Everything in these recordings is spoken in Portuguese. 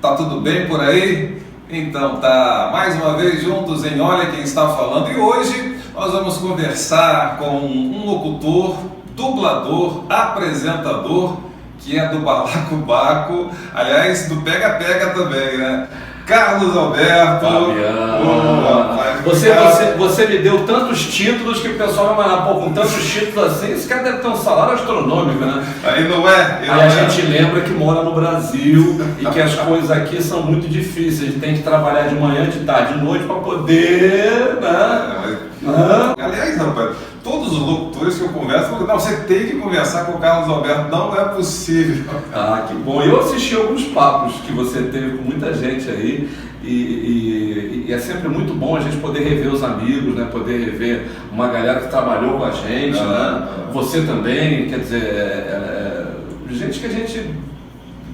Tá tudo bem por aí? Então tá, mais uma vez juntos em Olha Quem Está Falando, e hoje nós vamos conversar com um locutor, dublador, apresentador, que é do Balacobaco, aliás, do Pega-Pega também, né? Carlos Alberto. Você me deu tantos títulos que o pessoal vai mandar, pô, com tantos títulos assim, esse cara deve ter um salário astronômico, né? Aí não é? Aí a gente lembra que mora no Brasil e que as coisas aqui são muito difíceis. A gente tem que trabalhar de manhã, de tarde, de noite para poder, né? Aliás, rapaz, todos os locutores que eu converso falam, não, você tem que conversar com o Carlos Alberto, não é possível. Ah, que bom. Eu assisti alguns papos que você teve com muita gente aí e é sempre muito bom a gente poder rever os amigos, né? Poder rever uma galera que trabalhou com a gente, né? Você também, quer dizer, gente que a gente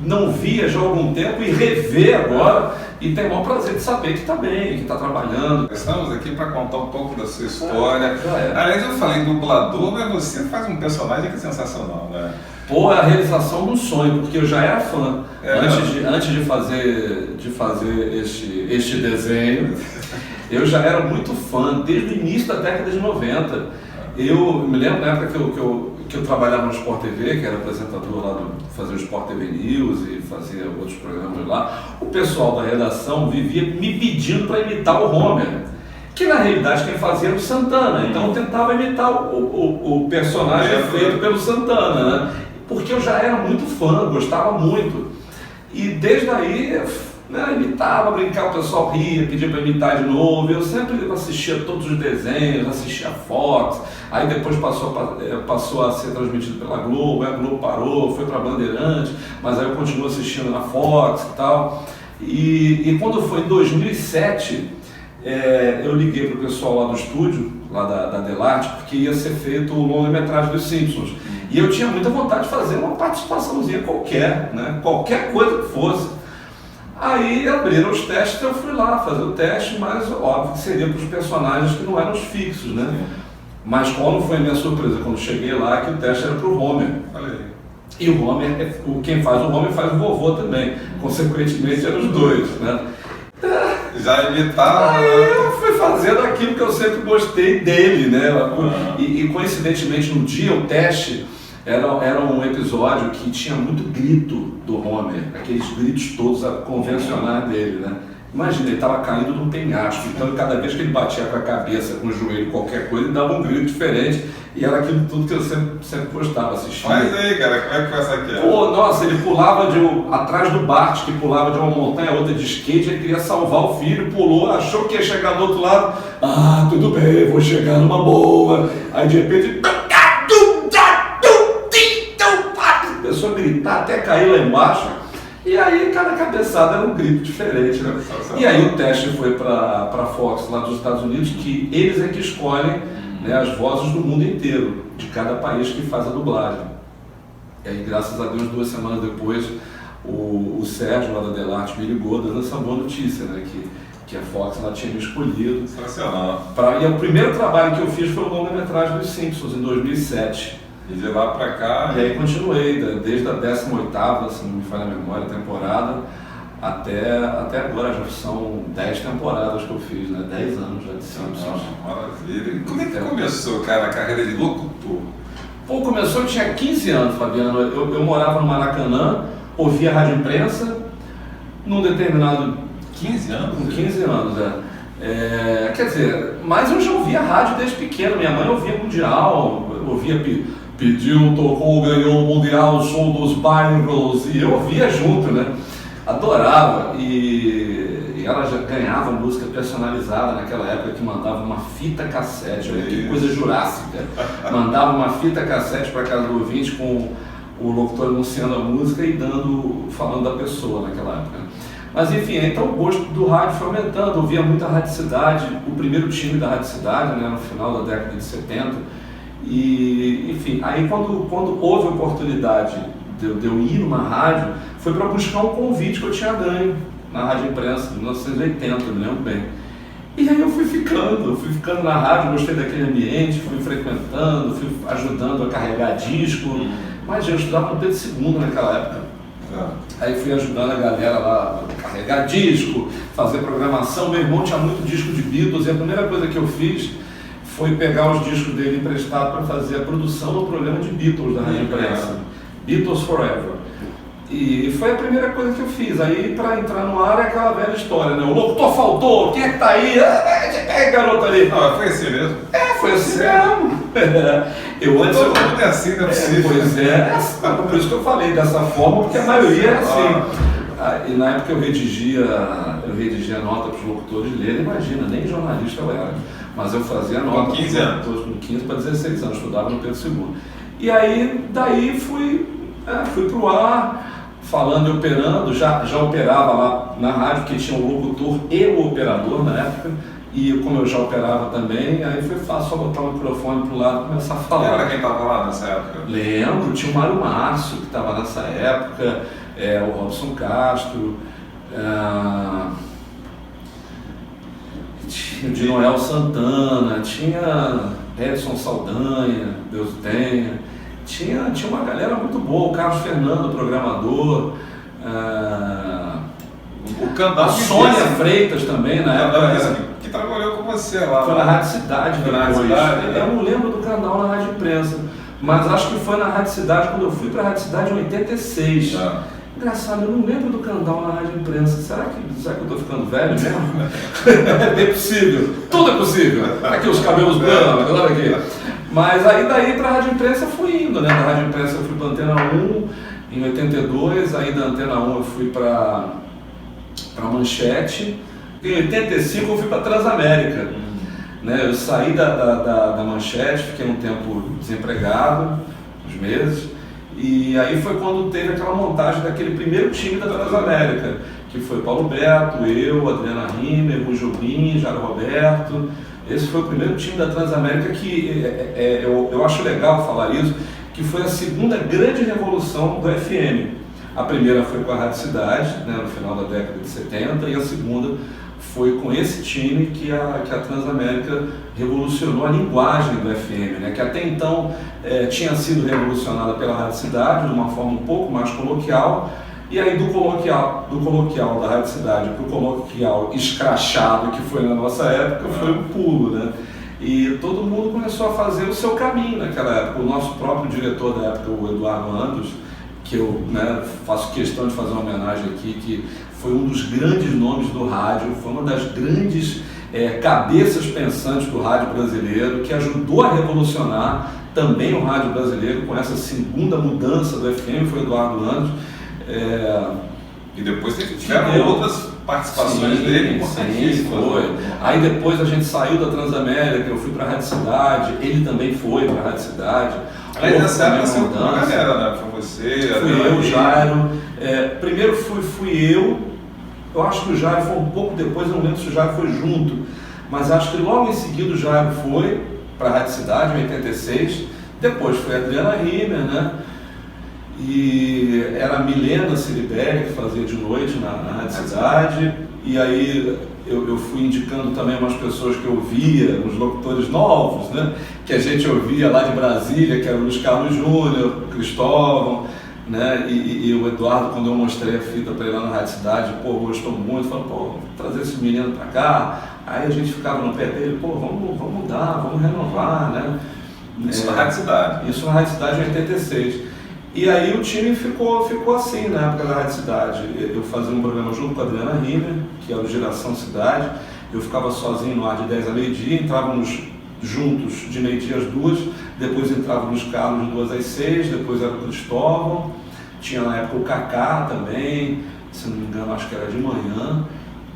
não via já há algum tempo e rever agora, e tem o maior prazer de saber que está bem, que está trabalhando. Estamos aqui para contar um pouco da sua história. Aliás, eu falei dublador, mas você faz um personagem que é sensacional, né? Pô, é a realização do sonho, porque eu já era fã. Antes de fazer este desenho, eu já era muito fã, desde o início da década de 90. Eu me lembro na época que eu trabalhava no Sport TV, que era apresentador lá fazia o Sport TV News e fazia outros programas lá, o pessoal da redação vivia me pedindo para imitar o Homer, que na realidade quem fazia era o Santana, então eu tentava imitar o personagem feito pelo Santana, né? Porque eu já era muito fã, gostava muito, e desde aí imitava, brincava, o pessoal ria, pedia para imitar de novo. Eu sempre assistia todos os desenhos, assistia a Fox, aí depois passou a ser transmitido pela Globo, aí a Globo parou, foi para a Bandeirantes, mas aí eu continuo assistindo na Fox e tal. E quando foi em 2007, eu liguei para o pessoal lá do estúdio, lá da Delarte, porque ia ser feito o longa-metragem dos Simpsons. E eu tinha muita vontade de fazer uma participaçãozinha qualquer, né? Qualquer coisa que fosse. Aí abriram os testes, eu fui lá fazer o teste, mas óbvio que seria para os personagens que não eram os fixos, né? Mas qual não foi a minha surpresa quando cheguei lá, que o teste era para o Homer. E o Homer, quem faz o Homer faz o vovô também, consequentemente eram os dois, né? Já imitava. Aí eu fui fazendo aquilo que eu sempre gostei dele, né? E coincidentemente no dia, o teste era um episódio que tinha muito grito do Homer, aqueles gritos todos convencionais dele, né? Imagina, ele estava caindo num penhasco, então cada vez que ele batia com a cabeça, com o joelho, qualquer coisa, ele dava um grito diferente, e era aquilo tudo que eu sempre gostava de assistir. Mas aí, cara, como é que foi essa aqui? Pô, nossa, ele pulava atrás do Bart, que pulava de uma montanha a outra de skate, ele queria salvar o filho, pulou, achou que ia chegar do outro lado, tudo bem, vou chegar numa boa, aí de repente começou a gritar até cair lá embaixo, e aí cada cabeçada era um grito diferente, né? E aí o teste foi para a Fox lá dos Estados Unidos, que eles é que escolhem, né, as vozes do mundo inteiro, de cada país que faz a dublagem. E aí, graças a Deus, 2 semanas depois, o Sérgio lá da Delarte me ligou dando essa boa notícia, né, que a Fox ela tinha me escolhido. Sensacional. E o primeiro trabalho que eu fiz foi o longa-metragem dos Simpsons, em 2007. E de lá pra cá... E aí continuei, desde a 18ª, se não me falha a memória, temporada, até agora, já são 10 temporadas que eu fiz, né? 10 anos já de Simpsons. Maravilha. E como é que começou, cara, a carreira de locutor? Pô, começou, eu tinha 15 anos, Fabiano. Eu morava no Maracanã, ouvia rádio imprensa, num determinado... 15 anos? Com 15 anos, quer dizer, mas eu já ouvia rádio desde pequeno. Minha mãe ouvia Mundial, ouvia... Pediu, tocou, ganhou o Mundial, show dos bairros, e eu ouvia junto, né? Adorava, e ela já ganhava música personalizada naquela época, que mandava uma fita cassete, olha que coisa jurássica, mandava uma fita cassete para casa do ouvinte com o locutor anunciando a música e falando da pessoa naquela época. Mas enfim, então o gosto do rádio foi aumentando, eu ouvia muita Rádio Cidade, o primeiro time da Rádio Cidade, né, no final da década de 70, e enfim, aí quando houve a oportunidade de eu ir numa rádio, foi para buscar um convite que eu tinha ganho na Rádio Imprensa, em 1980, eu me lembro bem. E aí eu fui ficando na rádio, gostei daquele ambiente, fui frequentando, fui ajudando a carregar disco, mas eu estudava no Pedro II naquela época. Aí fui ajudando a galera lá a carregar disco, fazer programação. Meu irmão tinha muito disco de Beatles e a primeira coisa que eu fiz foi pegar os discos dele emprestados para fazer a produção do programa de Beatles da Rádio Imprensa. Beatles Forever. E foi a primeira coisa que eu fiz. Aí, para entrar no ar, é aquela velha história, né? O locutor faltou, quem é que tá aí? Pega garoto ali. Não, foi assim mesmo? Foi assim mesmo. Todo mundo é assim, não é possível. Pois é, por isso que eu falei dessa forma, porque a maioria é assim. E na época eu redigia nota para os locutores lerem, imagina, nem jornalista eu era. Mas eu fazia nota. Com 15 anos? Com 15 para 16 anos, estudava no Pedro II. E aí, daí fui para o ar, falando e operando, já operava lá na rádio, que tinha o locutor e o operador na época, e como eu já operava também, aí foi fácil só botar o microfone pro lado e começar a falar. Era quem estava lá nessa época? Lembro, tinha o Mário Márcio, que estava nessa época, o Robson Castro, tinha o de Noel Santana, tinha Edson Saldanha, Deus o tenha. Tinha uma galera muito boa, o Carlos Fernando, programador, o Candal, a Sônia Freitas também, na época. Que trabalhou com você lá. Foi na Rádio Cidade depois. Eu não lembro do Candal na Rádio Imprensa, mas acho que foi na Rádio Cidade, quando eu fui para a Rádio Cidade em 86. Engraçado, eu não lembro do Candal na Rádio Imprensa. Será que eu estou ficando velho mesmo? É possível, tudo é possível. Aqui os cabelos brancos, olha aqui. Mas aí daí para a Rádio Imprensa eu fui indo, né? Da Rádio Imprensa eu fui para a Antena 1 em 82, aí da Antena 1 eu fui para a Manchete, em 85 eu fui para a Transamérica. Né? Eu saí da Manchete, fiquei um tempo desempregado, uns meses, e aí foi quando teve aquela montagem daquele primeiro time da Transamérica, que foi Paulo Beto, eu, Adriana Rimmer, Rui Jobim, Jairo Roberto. Esse foi o primeiro time da Transamérica que eu acho legal falar isso, que foi a segunda grande revolução do FM. A primeira foi com a Rádio Cidade, né, no final da década de 70, e a segunda foi com esse time que a Transamérica revolucionou a linguagem do FM, né, que até então tinha sido revolucionada pela Rádio Cidade de uma forma um pouco mais coloquial. E aí do coloquial da Rádio Cidade para o coloquial escrachado que foi na nossa época, foi um pulo, né? E todo mundo começou a fazer o seu caminho naquela época. O nosso próprio diretor da época, o Eduardo Andos, que eu faço questão de fazer uma homenagem aqui, que foi um dos grandes nomes do rádio, foi uma das grandes cabeças pensantes do rádio brasileiro, que ajudou a revolucionar também o rádio brasileiro com essa segunda mudança do FM, foi o Eduardo Andos. E depois tiveram outras participações dele. Sim, foi. Aí depois a gente saiu da Transamérica, eu fui para a Rádio Cidade, ele também foi para a Rádio Cidade. Aí nessa época você foi uma galera, né? Foi você, fui eu, Jairo. Primeiro fui eu acho que o Jairo foi um pouco depois, eu não lembro se o Jairo foi junto, mas acho que logo em seguida o Jairo foi para a Rádio Cidade, em 86. Depois foi a Adriana Rimmer, né? E era a Milena Ciribelli que fazia de noite na Rádio Cidade, e aí eu fui indicando também umas pessoas que eu via, uns locutores novos, né, que a gente ouvia lá de Brasília, que era o Luiz Carlos Júnior, o Cristóvão, né, e o Eduardo, quando eu mostrei a fita para ele lá na Rádio Cidade, gostou muito, falou, vou trazer esse menino para cá. Aí a gente ficava no pé dele, vamos mudar, vamos renovar, né. Isso na Rádio Cidade. Isso na Rádio Cidade em 86. E aí o time ficou assim na época da Rádio Cidade. Eu fazia um programa junto com a Adriana Rimmer, que era o Geração Cidade. Eu ficava sozinho no ar de 10 a meio-dia, entrávamos juntos de meio-dia às 2, depois entrávamos Carlos de 2 às 6, depois era o Cristóvão, tinha na época o Cacá também, se não me engano acho que era de manhã,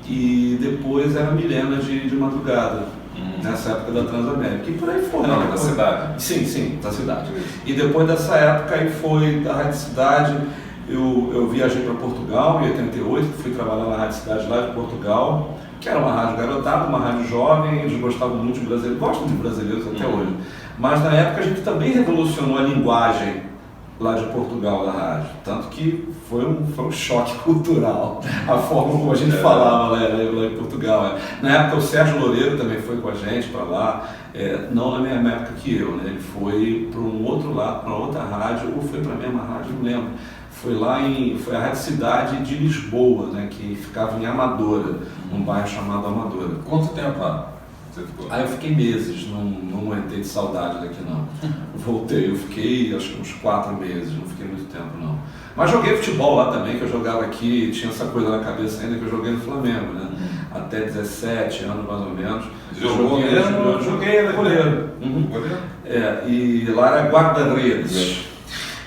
e depois era a Milena de madrugada. Nessa época da Transamérica, e por aí foi. Da cidade? Sim, da cidade. E depois dessa época aí foi da Rádio Cidade, eu viajei para Portugal em 88, fui trabalhar na Rádio Cidade lá de Portugal, que era uma rádio garotada, uma rádio jovem, eles gostavam muito de brasileiros, gostam de brasileiros até hoje. Mas na época a gente também revolucionou a linguagem lá de Portugal, da rádio. Tanto que foi um choque cultural, a forma como a gente falava lá em Portugal. Na época o Sérgio Loureiro também foi com a gente para lá, não na mesma época que eu, né? Ele foi para um outro lado, para outra rádio, ou foi para a mesma rádio, não lembro. Foi a Rádio Cidade de Lisboa, né? Que ficava em Amadora, num bairro chamado Amadora. Quanto tempo lá? Aí eu fiquei meses, não aguentei de saudade daqui não. Voltei, eu fiquei acho que uns 4 meses, não fiquei muito tempo não. Mas joguei futebol lá também, que eu jogava aqui, tinha essa coisa na cabeça ainda que eu joguei no Flamengo, né? Até 17 anos mais ou menos. Jogou mesmo? Joguei, era goleiro. E lá era guarda-redes.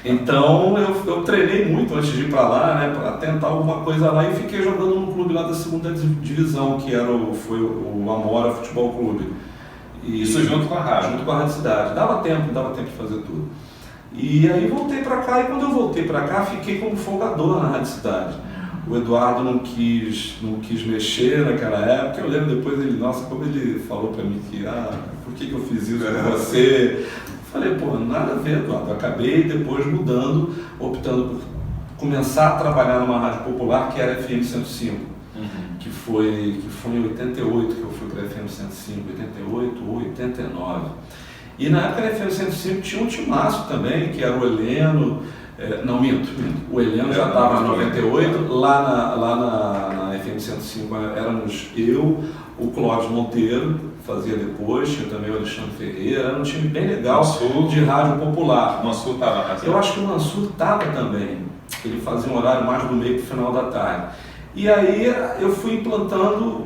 Então eu treinei muito antes de ir para lá, né, para tentar alguma coisa lá e fiquei jogando num clube lá da segunda divisão, que foi o Amora Futebol Clube. Isso junto com a rádio? Junto com a Rádio Cidade. Dava tempo de fazer tudo. E aí voltei para cá e quando eu voltei para cá fiquei como folgador na Rádio Cidade. O Eduardo não quis mexer naquela época. Eu lembro depois como ele falou para mim que, por que eu fiz isso com você? Falei, nada a ver, Eduardo. Eu acabei depois mudando, optando por começar a trabalhar numa rádio popular que era FM 105, que foi em 88 que eu fui para FM 105, 88 ou 89. E na época da FM 105 tinha um timaço também, que era o Heleno, não, minto. O Heleno já estava em 98, lá na FM 105 éramos eu, o Clóvis Monteiro, fazia depois, tinha também o Alexandre Ferreira, era um time bem legal de rádio popular. O Mansur estava? Eu acho que o Mansur estava também, ele fazia um horário mais do meio para o final da tarde. E aí eu fui implantando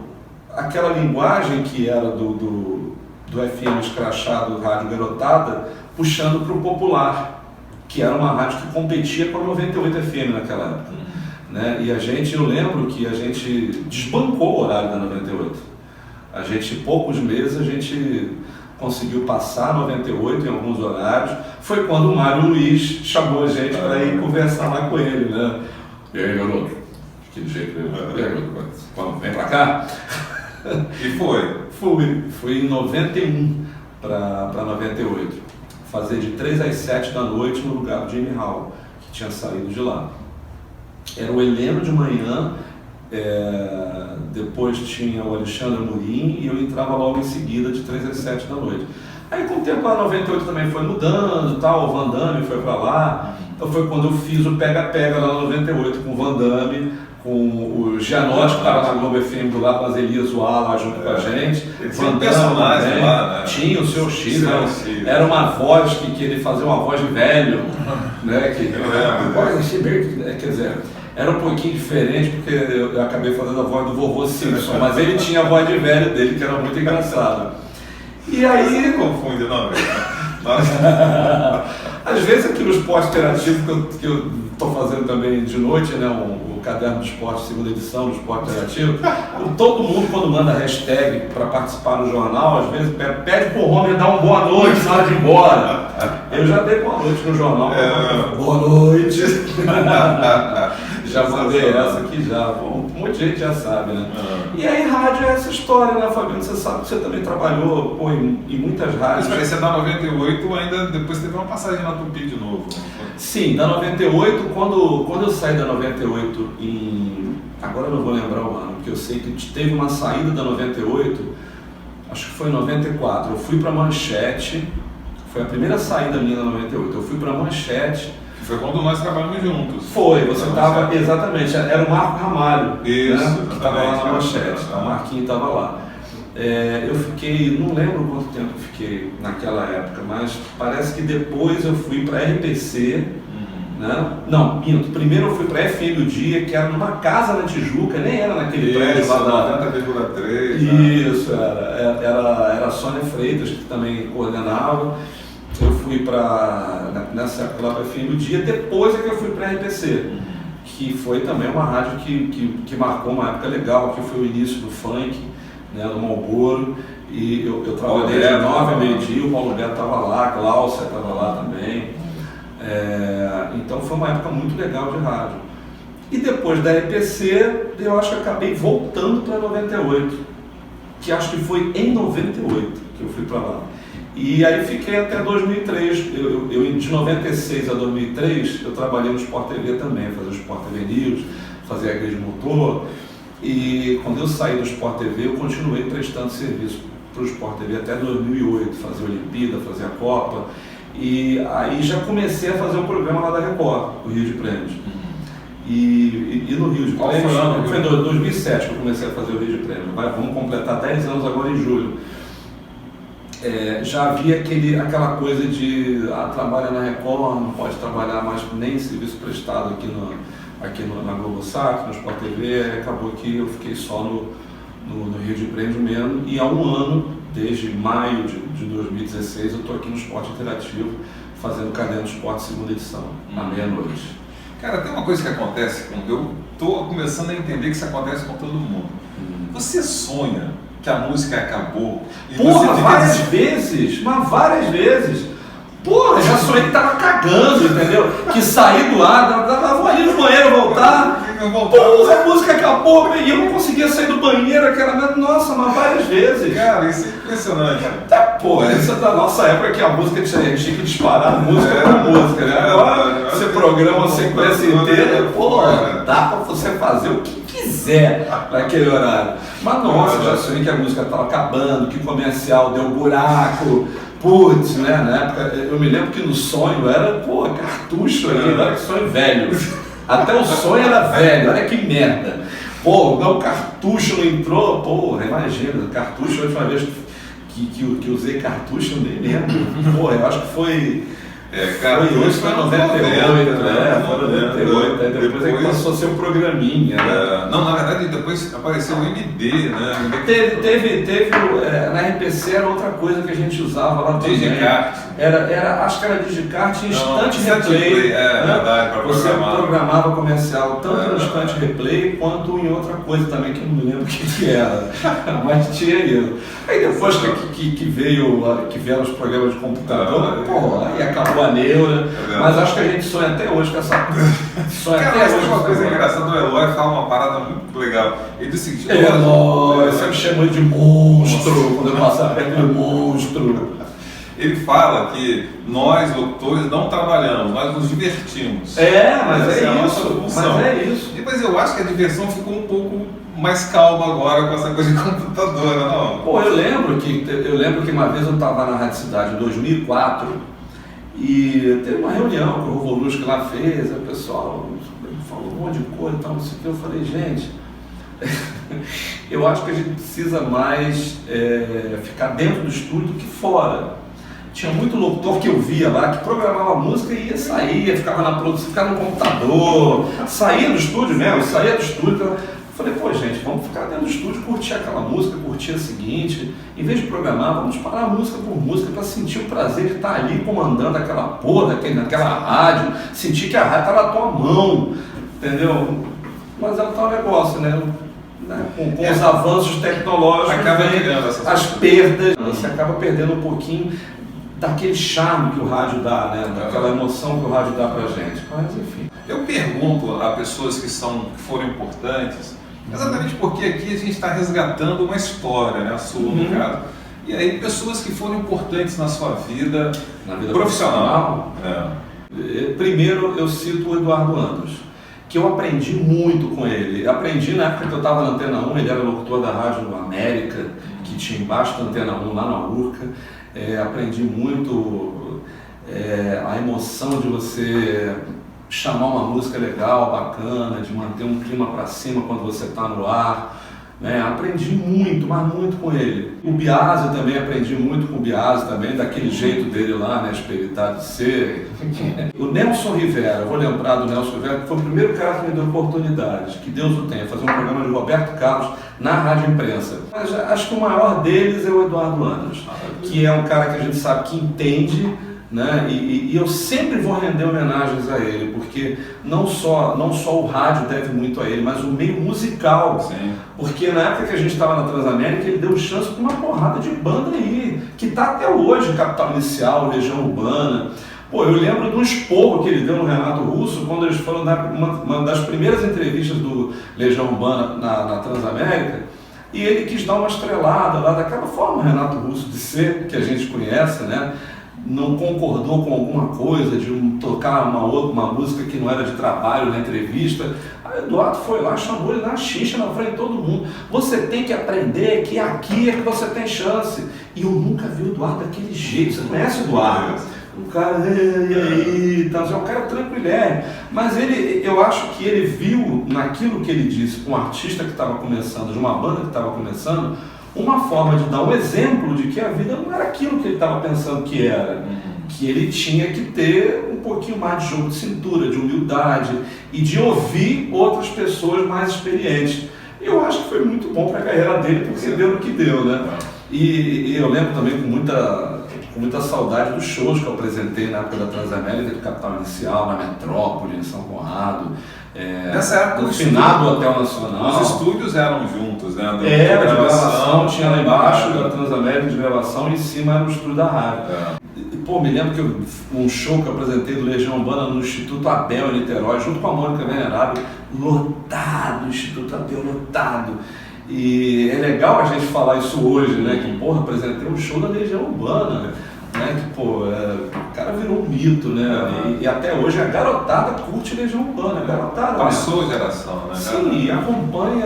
aquela linguagem que era do FM escrachado, rádio garotada, puxando para o popular, que era uma rádio que competia com a 98 FM naquela época. Né? E eu lembro que a gente desbancou o horário da 98. Poucos meses, a gente conseguiu passar 98 em alguns horários. Foi quando o Mário Luiz chamou a gente para ir conversar lá com ele, né? E aí, garoto? Que jeito, quando vem para cá? E foi? Fui em 91 para 98. Fazer de 3 às 7 da noite no lugar do Jimmy Hall, que tinha saído de lá. Era o Heleno de manhã, depois tinha o Alexandre Amorim e eu entrava logo em seguida de 3 às 7 da noite. Aí com o tempo a 98 também foi mudando, tal, o Van Damme foi para lá. Então foi quando eu fiz o pega-pega lá no 98 com o Van Damme, com o Gianotti, que estava na Globo FM do lado, mas ele ia zoar lá junto com a gente. Tinha um personagem lá, né? Tinha o seu Chile, era uma voz que ele fazia uma voz de velho, né? Quer dizer, era um pouquinho diferente porque eu acabei fazendo a voz do vovô Simpson, mas ele tinha a voz de velho dele, que era muito engraçado. E aí... Você confunde, não? Às vezes aqui no esporte interativo que eu estou fazendo também de noite, né, o caderno do esporte, segunda edição do esporte interativo, todo mundo quando manda hashtag para participar no jornal, às vezes pede pro Homer dar uma boa noite na hora de ir embora. Eu já dei boa noite no jornal. Boa noite. Já mandei essa aqui já, um monte de gente já sabe, né? E aí rádio é essa história, né, Fabiano? Você sabe que você também trabalhou em muitas rádios. Mas você da 98 ainda depois teve uma passagem na Tupi de novo. Sim, da 98, quando eu saí da 98 agora eu não vou lembrar o ano, porque eu sei que teve uma saída da 98, acho que foi em 94, eu fui para Manchete, foi a primeira saída minha da 98, eu fui para Manchete. Foi quando nós trabalhamos juntos. Foi, você estava, exatamente, era o Marco Ramalho, isso, né, que estava lá na Manchete, o Marquinho estava lá. Eu fiquei, não lembro quanto tempo eu fiquei naquela época, mas parece que depois eu fui para RPC, né? Não, minto, primeiro eu fui para FM o Dia, que era numa casa na Tijuca, nem era naquele prédio lá da 90,3. Isso, era a Sônia Freitas que também coordenava. Eu fui nessa época lá para FM o Dia, depois é que eu fui para RPC, que foi também uma rádio que marcou uma época legal, que foi o início do funk, né, do Malboro, e eu trabalhei de 9 a meio-dia, o Paulo Beto estava lá, a Cláudia estava lá também, então foi uma época muito legal de rádio. E depois da RPC, eu acho que acabei voltando para 98, que acho que foi em 98 que eu fui para lá. E aí fiquei até 2003, de 96 a 2003, eu trabalhei no Sport TV também, fazia o Sport TV News, fazia a Igreja Motor, e quando eu saí do Sport TV, eu continuei prestando serviço para o Sport TV até 2008, fazia a Olimpíada, fazia a Copa, e aí já comecei a fazer um programa lá da Record, o Rio de Prêmios. E no Rio de Prêmios, foi em 2007 que eu comecei a fazer o Rio de Prêmios, vamos completar 10 anos agora em julho. Já havia aquela coisa de trabalha na Record, não pode trabalhar mais nem serviço prestado aqui na Globosat, no Sport TV, acabou que eu fiquei só no Rio de Prêmios mesmo, e há um ano, desde maio de 2016, eu estou aqui no Esporte Interativo, fazendo Caderno do Esporte segunda edição, à meia-noite. Cara, tem uma coisa que acontece, eu estou começando a entender que isso acontece com todo mundo. Você sonha que a música acabou? E porra, várias vezes, mas várias vezes. Porra, já sonhei que tava cagando, entendeu? Que saí do ar, vou ali no banheiro voltar. Porra, a música acabou e eu não conseguia sair do banheiro, nossa, mas várias vezes. Cara, isso é impressionante. Porra, essa é da nossa época que a música tinha que disparar música por música, né? Agora você programa a sequência inteira, porra, dá pra você fazer o que quiser naquele horário. Mas nossa, já sonhei que a música tava acabando, que o comercial deu buraco. Putz, né? Na época, eu me lembro que no sonho era, cartucho aí, olha que sonho velho. Até o sonho era velho, olha que merda. O cartucho não entrou, porra, imagina, cartucho, a última vez que usei cartucho, eu nem lembro. Eu acho que foi. Foi hoje, foi 98, foi 98, depois é que passou a ser um programinha. Né? Não, na verdade depois apareceu o MD, né? Teve na RPC era outra coisa que a gente usava lá também. Digicart. Acho que era Digicart e Instant Replay. Verdade, você programava comercial tanto no Instant Replay quanto em outra coisa também, que eu não me lembro o que era. Mas tinha isso. Aí depois que vieram os programas de computador, aí acabou a neura, mas acho que a gente sonha até hoje com essa sonha. Cara, até hoje uma coisa engraçada do Eloy, fala uma parada muito legal. Ele disse o seguinte: Eloy, você me chamou de monstro quando eu passava perto do monstro. Ele fala que nós, locutores, não trabalhamos, nós nos divertimos. Mas é isso. Depois eu acho que a diversão ficou um pouco mais calma agora com essa coisa de computadora, não? Eu lembro que uma vez eu estava na Rádio Cidade em 2004 e teve uma reunião que o Rovoluski lá fez, o pessoal falou um monte de coisa e tal, não sei o que. Eu falei, gente, eu acho que a gente precisa mais ficar dentro do estúdio do que fora. Tinha muito locutor que eu via lá, que programava música e ia sair, ficava na produção, ficava no computador, saía do estúdio mesmo, saía do estúdio. Eu falei, gente, vamos ficar dentro do estúdio, curtir aquela música, curtir a seguinte, em vez de programar, vamos parar música por música para sentir o prazer de estar ali comandando aquela porra, naquela rádio, sentir que a rádio está na tua mão, entendeu? Mas é o tal negócio, né? Com os avanços tecnológicos, as perdas, você acaba perdendo um pouquinho daquele charme que o rádio dá, né? Daquela emoção que o rádio dá pra gente. Mas enfim. Eu pergunto a pessoas que foram importantes, exatamente porque aqui a gente está resgatando uma história, né? A sua, no caso. E aí, pessoas que foram importantes na sua vida, na vida profissional. Primeiro, eu cito o Eduardo Andros, que eu aprendi muito com ele. Aprendi na época que eu estava na Antena 1, ele era locutor da Rádio América, que tinha embaixo da Antena 1, lá na Urca. Aprendi muito a emoção de você chamar uma música legal, bacana, de manter um clima para cima quando você está no ar. Aprendi muito, mas muito com ele. O Biasi também, aprendi muito com o Biasi também, daquele jeito dele lá, né, espiritado de ser. O Nelson Rivera, eu vou lembrar do Nelson Rivera, que foi o primeiro cara que me deu oportunidade, que Deus o tenha, fazer um programa de Roberto Carlos na Rádio Imprensa. Mas acho que o maior deles é o Eduardo Andros, que é um cara que a gente sabe que entende, né? E eu sempre vou render homenagens a ele, porque não só o rádio deve muito a ele, mas o meio musical. Sim. Porque na época que a gente estava na Transamérica, ele deu chance para uma porrada de banda aí, que está até hoje, Capital Inicial, Legião Urbana. Eu lembro de um esporro que ele deu no Renato Russo, quando eles foram dar uma das primeiras entrevistas do Legião Urbana na Transamérica. E ele quis dar uma estrelada lá, daquela forma Renato Russo de ser, que a gente conhece, né? Não concordou com alguma coisa, de tocar uma música que não era de trabalho na entrevista. Aí o Eduardo foi lá, chamou ele na xixa, na frente de todo mundo. Você tem que aprender que aqui é que você tem chance. E eu nunca vi o Eduardo daquele jeito. Você conhece o Eduardo? O cara, e aí, tá, é um cara tranquilé. Mas eu acho que ele viu naquilo que ele disse, com um artista que estava começando, de uma banda que estava começando, uma forma de dar um exemplo de que a vida não era aquilo que ele estava pensando que era. Que ele tinha que ter um pouquinho mais de jogo de cintura, de humildade e de ouvir outras pessoas mais experientes. E eu acho que foi muito bom para a carreira dele, porque deu no que deu, né? E eu lembro também com muita saudade dos shows que eu apresentei na época da Transamérica, do Capital Inicial, na Metrópole, em São Conrado. Nessa época, no finado Hotel Nacional. Os estúdios eram juntos, né? Era de gravação, tinha lá embaixo da Transamérica de gravação e em cima era o estúdio da rádio. Pô, me lembro que um show que eu apresentei do Legião Urbana no Instituto Abel em Niterói, junto com a Mônica Venerável, lotado, o Instituto Abel lotado. E é legal a gente falar isso hoje, né? Que, porra, apresentei um show da Legião Urbana, né? Que, pô, o cara virou um mito, né? E até hoje a garotada curte Legião Urbana, a garotada. Passou a geração, né? Sim, e acompanha,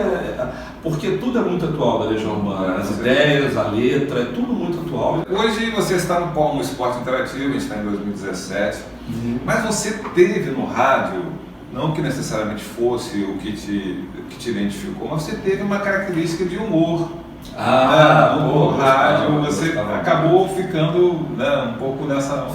porque tudo é muito atual da Legião Urbana, as ideias, a letra, é tudo muito atual. Hoje você está no Palmo Esporte Interativo, a gente está em 2017, mas você teve no rádio, não que necessariamente fosse o que te identificou, mas você teve uma característica de humor. No rádio, você acabou ficando, né, um pouco nessa...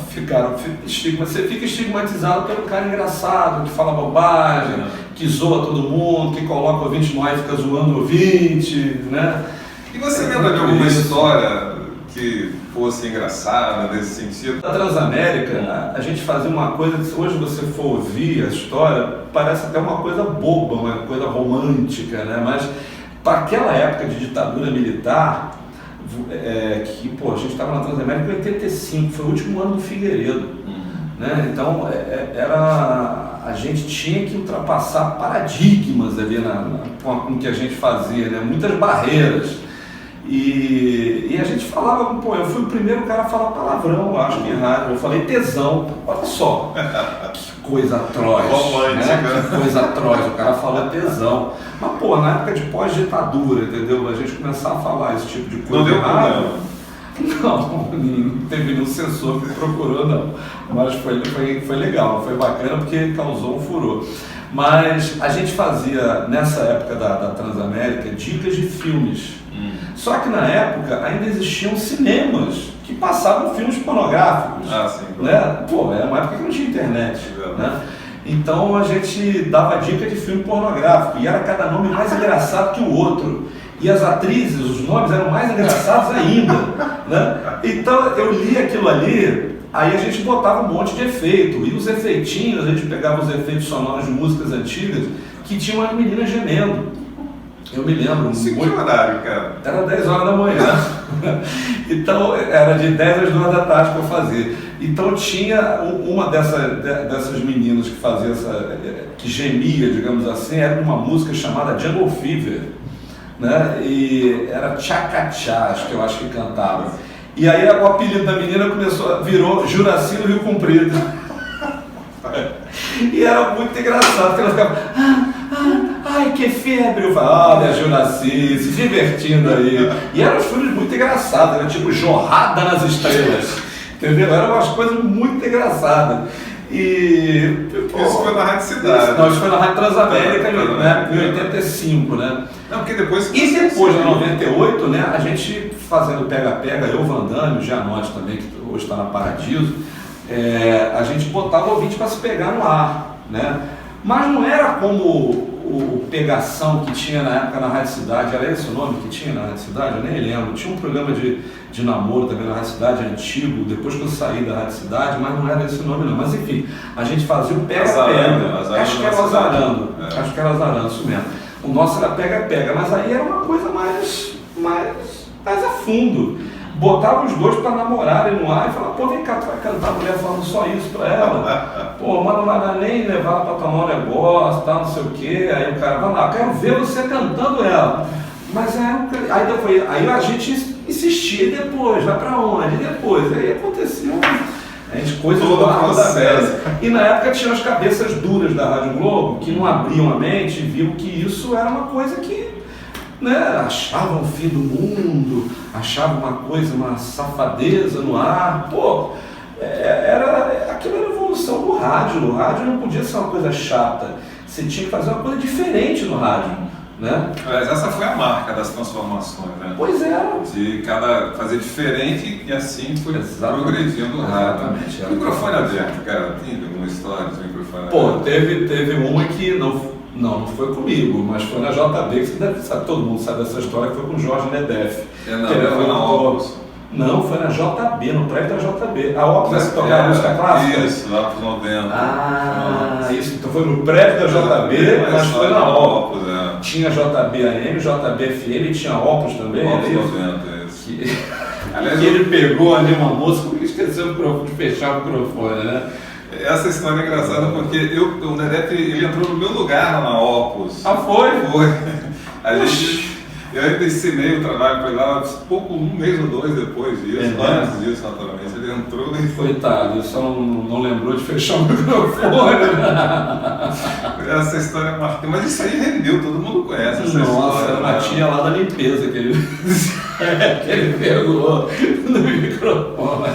Você fica estigmatizado pelo cara engraçado, que fala bobagem, que zoa todo mundo, que coloca o ouvinte no ar e fica zoando o ouvinte, né? E você lembra de alguma história que fosse engraçada nesse sentido? Na Transamérica, a gente fazia uma coisa que, se hoje você for ouvir a história, parece até uma coisa boba, uma coisa romântica, né? Mas para aquela época de ditadura militar, que, pô, a gente estava na Transamérica em 85, foi o último ano do Figueiredo, né? Então, a gente tinha que ultrapassar paradigmas ali com o que a gente fazia, né? Muitas barreiras. E a gente falava, pô, eu fui o primeiro cara a falar palavrão, eu acho que em rádio, eu falei tesão, olha só, que coisa atroz, né? Que coisa atroz, o cara falou tesão. Mas, pô, na época de pós-ditadura, entendeu? A gente começar a falar esse tipo de coisa. Não deu problema? Não teve nenhum censor que procurou, não. Mas foi legal, foi bacana porque causou um furor. Mas a gente fazia, nessa época da Transamérica, dicas de filmes. Só que na época ainda existiam cinemas que passavam filmes pornográficos. Sim. Né? Pô, era uma época que não tinha internet. Né? Então a gente dava dica de filme pornográfico e era cada nome mais engraçado que o outro. E as atrizes, os nomes eram mais engraçados ainda. Né? Então eu li aquilo ali, aí a gente botava um monte de efeito. E os efeitinhos, a gente pegava os efeitos sonoros de músicas antigas que tinham as meninas gemendo. Eu me lembro. Que horário, cara? Era 10 horas da manhã. Então, era de 10 às 2 da tarde que eu fazia. Então, tinha uma dessas meninas que fazia que gemia, digamos assim, era uma música chamada Jungle Fever, né? E era Tchacachá, acho que cantava. E aí o apelido da menina virou Juraci no Rio Comprido. E era muito engraçado, porque ela ficava... ai, que febre! Eu falava, olha, Juraci, se divertindo aí. E eram uns filmes muito engraçados, era tipo Jorrada nas Estrelas, entendeu? Eram umas coisas muito engraçadas. Isso foi na Rádio Cidade. Não, isso foi na Rádio Transamérica, né, em 85, né? Não, porque depois... E depois, em 98, né, a gente fazendo pega-pega, eu, Vandame, o Gianotti também, que hoje está na Paradiso, a gente botava o ouvinte para se pegar no ar, né? Mas não era como o Pegação que tinha na época na Rádio Cidade, era esse o nome que tinha na Rádio Cidade? Eu nem lembro. Tinha um programa de namoro também na Rádio Cidade, antigo, depois que eu saí da Rádio Cidade, mas não era esse o nome não. Mas enfim, a gente fazia o pega-pega. Acho que era o Azarando. Acho que era o Azarando, isso mesmo. O nosso era pega-pega, mas aí era uma coisa mais a fundo. Botava os dois para namorarem no ar e falava, pô, vem cá, tu vai cantar a mulher falando só isso pra ela. Pô, mas não vai nem levar ela pra tomar um negócio, tal, não sei o quê. Aí o cara vai lá, quero ver você cantando ela. Mas aí a gente insistia depois, vai pra onde? Depois, aí aconteceu coisas do Arco da Velha. E na época tinha as cabeças duras da Rádio Globo que não abriam a mente e viam que isso era uma coisa que, né, achavam o fim do mundo, achavam uma safadeza no ar. Pô, aquilo era a evolução do rádio. O rádio não podia ser uma coisa chata, você tinha que fazer uma coisa diferente no rádio. Né? Mas essa foi a marca das transformações, né? Pois é. De fazer diferente e assim foi progredindo o rádio. O microfone aberto, cara, tem alguma história de microfone aberto? Teve uma que não foi comigo, mas foi na JB, que você deve saber, todo mundo sabe dessa história, que foi com o Jorge Nedef. Foi na Opus. Não, foi na JB, no prédio da JB. A Opus é que tocava a música clássica? Isso, lá para os 90. Isso, então foi no prédio da JB, mas foi na Opus. Tinha JB AM, JB FM, tinha Opus também. Opus 90, isso. Que ele pegou ali uma música e esqueceu de fechar o microfone, né? Essa história é engraçada porque o Nedef, ele entrou no meu lugar na Opus. Ah, foi? Foi. Eu ainda ensinei o trabalho para ele lá, um mês ou dois depois disso, antes disso, naturalmente. Ele entrou e... Coitado, ele só não lembrou de fechar o microfone. Essa história é marcante, mas isso aí rendeu, todo mundo conhece essa história. Nossa, era uma tia lá da limpeza que ele pegou no microfone.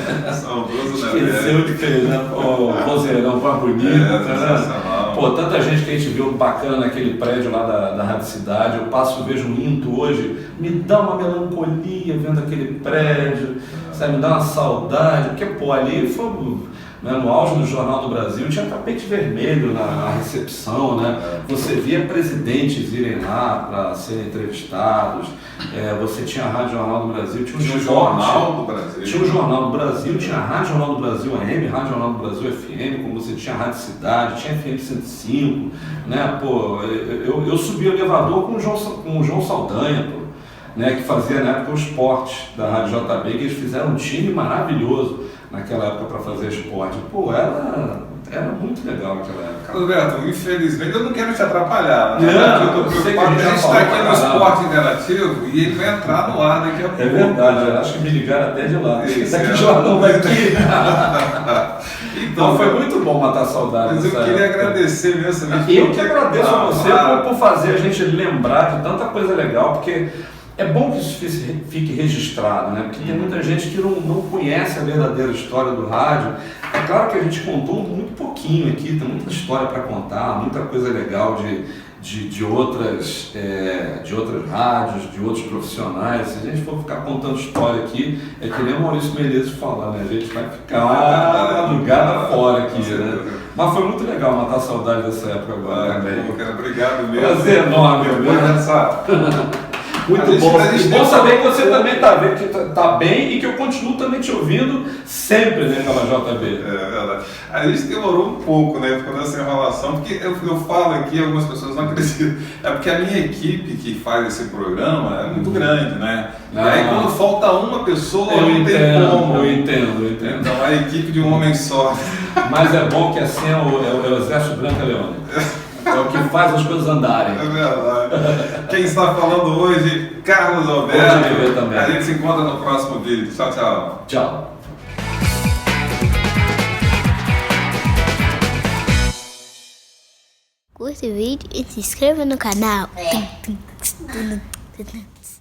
Esqueceu de fez, né? O vozeirão foi bonito, né? Pô, tanta gente que a gente viu bacana naquele prédio lá da Rádio Cidade. Eu vejo um Into hoje, me dá uma melancolia vendo aquele prédio, sabe, me dá uma saudade, porque, pô, ali foi, né, no auge do Jornal do Brasil, tinha tapete vermelho na recepção, né? Você via presidentes irem lá para serem entrevistados, você tinha a Rádio Jornal do Brasil, tinha o Jornal do Brasil. Tinha o Jornal do Brasil, tinha a Rádio Jornal do Brasil AM, Rádio Jornal do Brasil FM, como você tinha a Rádio Cidade, tinha FM 105, né? Pô, eu subi o elevador com o João Saldanha, pô, né? Que fazia na época o esporte da Rádio JB, que eles fizeram um time maravilhoso naquela época para fazer esporte. Pô, era muito legal naquela época. Roberto, infelizmente eu não quero te atrapalhar, né? Não, eu estou preocupado que a gente está aqui no Esporte Interativo e ele vai entrar no ar daqui a pouco. É verdade, eu acho que me ligaram até de lá. Isso, daqui Jornal daqui. Então, foi muito bom matar a saudade. Mas eu queria agradecer mesmo. Eu que agradeço a você por fazer a gente lembrar de tanta coisa legal, porque é bom que isso fique registrado, né? Porque tem muita gente que não conhece a verdadeira história do rádio. É claro que a gente contou muito pouquinho aqui, tem muita história para contar, muita coisa legal de outras rádios, de outros profissionais. Se a gente for ficar contando história aqui, é que nem o Maurício Menezes fala, né? A gente vai ficar madrugada fora aqui, né? Mas foi muito legal matar a saudade dessa época agora também. Obrigado mesmo. Prazer enorme, meu. Muito bom. Bom saber que você também está bem e que eu continuo também te ouvindo sempre, né, pela JB. É verdade. A gente demorou um pouco, né, por essa enrolação, porque eu falo aqui, algumas pessoas não acreditam. É porque a minha equipe que faz esse programa é muito grande, né? E aí quando falta uma pessoa, não tem como. Eu entendo. Então a equipe de um homem só. Mas é bom que assim é o Exército Branca Leone. É o que faz as coisas andarem. É verdade. Quem está falando hoje, Carlos Alberto. A gente se encontra no próximo vídeo. Tchau, tchau. Tchau. Curta o vídeo e se inscreva no canal.